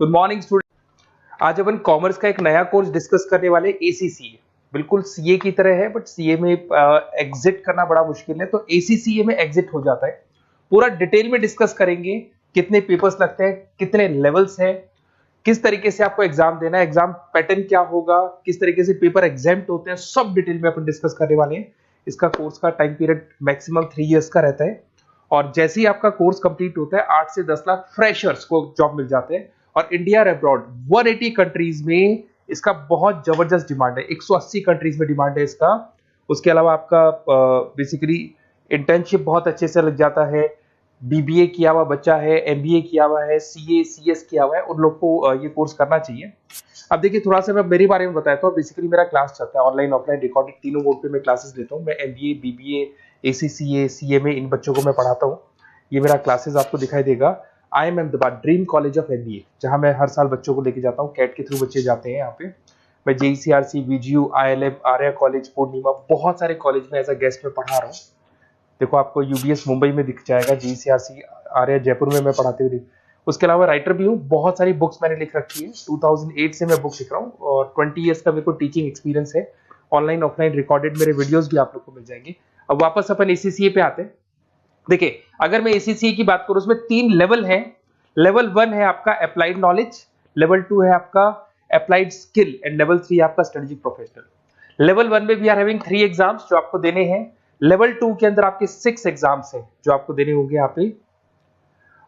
Good morning student. आज अपन commerce का एक नया कोर्स डिस्कस करने वाले एसीसीए। बिल्कुल सीए की तरह है, बट सीए में एग्जिट करना बड़ा मुश्किल है, तो एसीसीए में एग्जिट हो जाता है। पूरा डिटेल में डिस्कस करेंगे, कितने पेपर्स लगते हैं, कितने लेवल्स हैं, किस तरीके से आपको एग्जाम देना है, एग्जाम पैटर्न क्या होगा, किस तरीके से पेपर एग्जाम्प्ट होते हैं, सब डिटेल में अपन डिस्कस करने वाले हैं। इसका कोर्स का टाइम पीरियड मैक्सिमम 3 इयर्स का रहता है, और जैसे ही आपका कोर्स कंप्लीट होता है 8 से 10 लाख फ्रेशर्स को जॉब मिल जाते हैं। और इंडिया और अब्रॉड 180 कंट्रीज में इसका बहुत जबरदस्त डिमांड है, 180 कंट्रीज में डिमांड है इसका। उसके अलावा आपका बेसिकली इंटर्नशिप बहुत अच्छे से लग जाता है। बीबीए किया हुआ बच्चा है, एमबीए किया हुआ है, सीए सीएस किया हुआ है, उन लोग को ये कोर्स करना चाहिए। अब देखिए, थोड़ा सा मैं मेरे बारे में बताता हूँ। बेसिकली मेरा क्लास चलता है ऑनलाइन ऑफलाइन रिकॉर्डेड, तीनों मोड पे मैं क्लासेस लेता हूँ। मैं एमबीए, बीबीए, एसीसीए, सीएमए इन बच्चों को मैं पढ़ाता हूँ। ये मेरा क्लासेस आपको दिखाई देगा। I am Ahmedabad dream college of MBA, जहां मैं हर साल बच्चों को लेके जाता हूँ। कैट के थ्रू बच्चे जाते हैं यहाँ पे। मैं जेईसीआरसी, वीजीयू, आईएलएम, आर्या कॉलेज, पूर्णिमा, बहुत सारे कॉलेज में एज अ गेस्ट में पढ़ा रहा हूँ। देखो, आपको यूबीएस मुंबई में दिख जाएगा, जेईसीआरसी आर्या जयपुर में मैं पढ़ाते हुए। उसके अलावा राइटर भी हूँ, बहुत सारी बुक्स मैंने लिख रखी है। 2008 से मैं बुक लिख रहा हूँ, और 20 ईयर्स का मेरे को टीचिंग एक्सपीरियंस है। ऑनलाइन ऑफलाइन रिकॉर्डेड मेरे वीडियोस भी आप लोग को मिल जाएंगे। अब वापस अपन एसीसीए पे आते हैं। देखिए, अगर मैं एसीसीए की बात करूं, उसमें 3 लेवल है। लेवल 1 है आपका अप्लाइड नॉलेज, लेवल 2 है आपका अप्लाइड स्किल, एंड लेवल 3 आपका स्ट्रेटेजिक प्रोफेशनल। लेवल 1 में वी आर हैविंग 3 एग्जाम्स जो आपको देने हैं। लेवल 2 के अंदर आपके 6 एग्जाम्स हैं जो आपको देने होंगे यहाँ पे,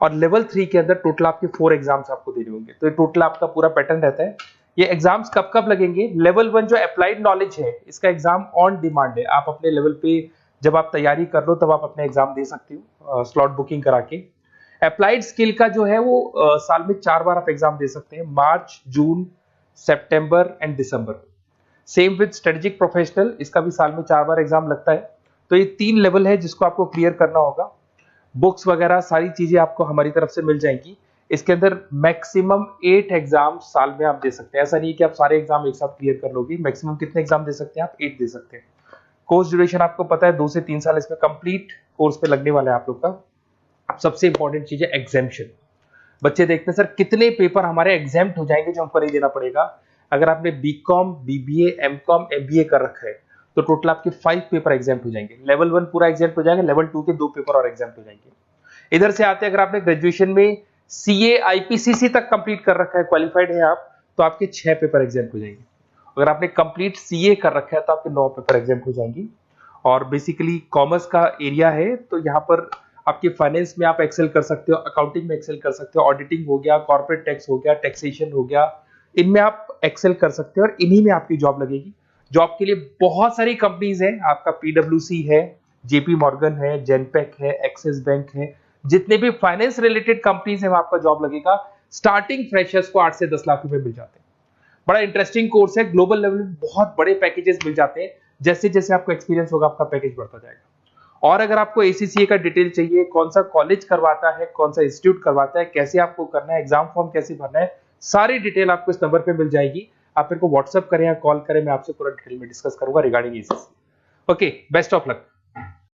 और लेवल 3 के अंदर टोटल आपके 4 एग्जाम्स आपको देने होंगे। तो ये टोटल आपका पूरा पैटर्न रहता है। ये एग्जाम्स कब कब लगेंगे? लेवल 1 जो अप्लाइड नॉलेज है, इसका एग्जाम ऑन डिमांड है। आप अपने लेवल पे जब आप तैयारी कर लो तब आप अपने एग्जाम दे सकते हो, स्लॉट बुकिंग करा के। अप्लाइड स्किल का जो है वो साल में 4 बार आप एग्जाम दे सकते हैं, मार्च, जून, सितंबर एंड दिसंबर। सेम विद स्ट्रेटेजिक प्रोफेशनल, इसका भी साल में 4 बार एग्जाम लगता है। तो ये 3 लेवल है जिसको आपको क्लियर करना होगा। बुक्स वगैरह सारी चीजें आपको हमारी तरफ से मिल जाएंगी। इसके अंदर मैक्सिमम 8 एग्जाम साल में आप दे सकते हैं। ऐसा नहीं है कि आप सारे एग्जाम एक साथ क्लियर कर लोगे। मैक्सिमम कितने एग्जाम दे सकते हैं आप? 8 दे सकते हैं। कोर्स ड्यूरेशन आपको पता है 2 से 3 साल इसमें कंप्लीट कोर्स पे लगने वाला है आप लोग का। अब सबसे इंपॉर्टेंट चीज है एग्जाम्शन। बच्चे देखते हैं सर कितने पेपर हमारे एग्जाम्प्ट हो जाएंगे जो हमको नहीं देना पड़ेगा। अगर आपने बीकॉम, बीबीए, एमकॉम, एमबीए कर रखा है तो टोटल आपके 5 पेपर एग्जाम्प्ट हो जाएंगे। लेवल 1 पूरा एग्जाम्प्ट हो जाएगा, लेवल 2 के 2 पेपर और एग्जाम्प्ट हो जाएंगे। इधर से आते हैं, अगर आपने ग्रेजुएशन में सीए आईपीसीसी तक कंप्लीट कर रखा है, क्वालिफाइड है आप, तो आपके 6 पेपर एग्जाम्प्ट हो जाएंगे। अगर आपने कंप्लीट सीए कर रखा है तो आपके 9 पेपर एग्जाम्प्ट हो जाएंगी। और बेसिकली कॉमर्स का एरिया है, तो यहाँ पर आपके फाइनेंस में आप एक्सेल कर सकते हो, अकाउंटिंग में एक्सेल कर सकते हो, ऑडिटिंग हो गया, कॉर्पोरेट टैक्स हो गया, टैक्सेशन हो गया, इनमें आप एक्सेल कर सकते हो और इन्हीं में आपकी जॉब लगेगी। जॉब के लिए बहुत सारी कंपनीज हैं। आपका पीडब्ल्यूसी है, जेपी मॉर्गन है, जेनपेक है, एक्सिस बैंक है, जितने भी फाइनेंस रिलेटेड कंपनीज है, आपका जॉब लगेगा। स्टार्टिंग फ्रेशर्स को 8 से 10 लाख रुपए मिल जाते हैं। बड़ा इंटरेस्टिंग कोर्स है। ग्लोबल लेवल में बहुत बड़े पैकेजेस मिल जाते हैं। जैसे जैसे आपको एक्सपीरियंस होगा आपका पैकेज बढ़ता जाएगा। और अगर आपको एसीसीए का डिटेल चाहिए, कौन सा कॉलेज करवाता है, कौन सा इंस्टीट्यूट करवाता है, कैसे आपको करना है, एग्जाम फॉर्म कैसे भरना है, सारी डिटेल आपको इस नंबर पे मिल जाएगी। आप मेरे को व्हाट्सएप करें या कॉल करें, मैं आपसे पूरा डिटेल में डिस्कस करूंगा regarding ACCA. Okay, best of luck.